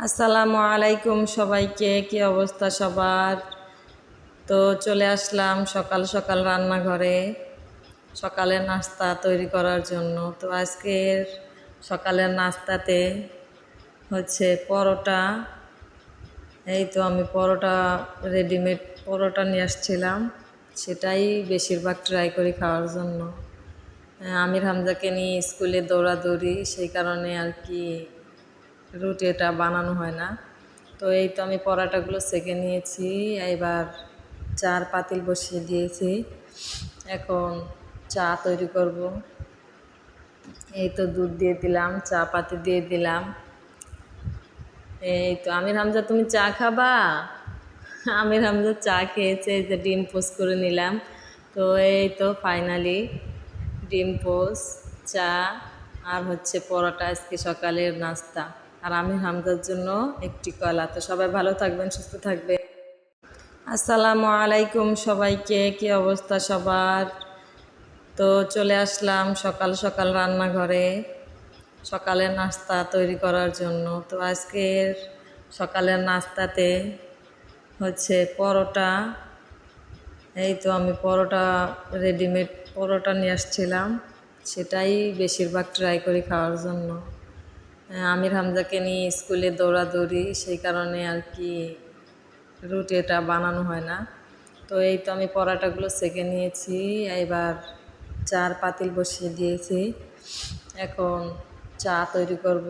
আসসালামু আলাইকুম সবাইকে, কি অবস্থা সবার? তো চলে আসলাম সকাল সকাল রান্নাঘরে সকালের নাস্তা তৈরি করার জন্য। তো আজকের সকালের নাস্তাতে হচ্ছে পরোটা। এই তো আমি পরোটা, রেডিমেড পরোটা নিয়ে আসছিলাম, সেটাই বেশিরভাগ ট্রাই করি খাওয়ার জন্য। আমির হামজাকে নিয়ে স্কুলে দৌড়াদৌড়ি, সেই কারণে আর কি রুটি এটা বানানো হয় না। তো এই তো আমি পরোটাগুলো সেঁকে নিয়েছি, এবার চার পাতিল বসিয়ে দিয়েছি। এখন চা তৈরি করব। এই তো দুধ দিয়ে দিলাম, চা পাতি দিয়ে দিলাম। এই তো আমির হামজা, তুমি চা খাবা? আমির হামজা চা খেয়েছে, এই যে ডিম পোস্ট করে নিলাম। তো এই তো ফাইনালি ডিম পোস্ট, চা আর হচ্ছে পরোটা আজকে সকালের নাস্তা। আর আমির হামজার জন্য একটি কলা। তো সবাই ভালো থাকবেন, সুস্থ থাকবেন। আসসালামু আলাইকুম সবাইকে, কি অবস্থা সবার? তো চলে আসলাম সকাল সকাল রান্নাঘরে সকালের নাস্তা তৈরি করার জন্য। তো আজকের সকালের নাস্তাতে হচ্ছে পরোটা। এই তো আমি পরোটা, রেডিমেড পরোটা নিয়ে আসছিলাম, সেটাই বেশিরভাগ ট্রাই করি খাওয়ার জন্য। আমির হামজাকে নিয়ে স্কুলে দৌড়াদৌড়ি, সেই কারণে আর কি রুটি এটা বানানো হয় না। তো এই তো আমি পরোটাগুলো সেঁকে নিয়েছি, এবার চার পাতিল বসিয়ে দিয়েছি। এখন চা তৈরি করব।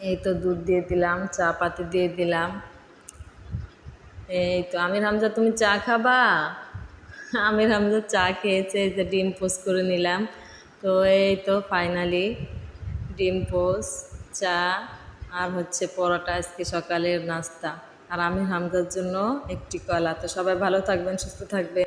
এই তো দুধ দিয়ে দিলাম, চা পাতি দিয়ে দিলাম। এই তো আমির হামজা, তুমি চা খাবা? আমির হামজা চা খেয়েছে, এই যে ডিম পোস্ট করে নিলাম। তো এই তো ফাইনালি ডিম পোস্ট, চা আর হচ্ছে পরোটা আজকে সকালের নাস্তা। আর আমির হামজার জন্য একটি কলা। তো সবাই ভালো থাকবেন, সুস্থ থাকবেন।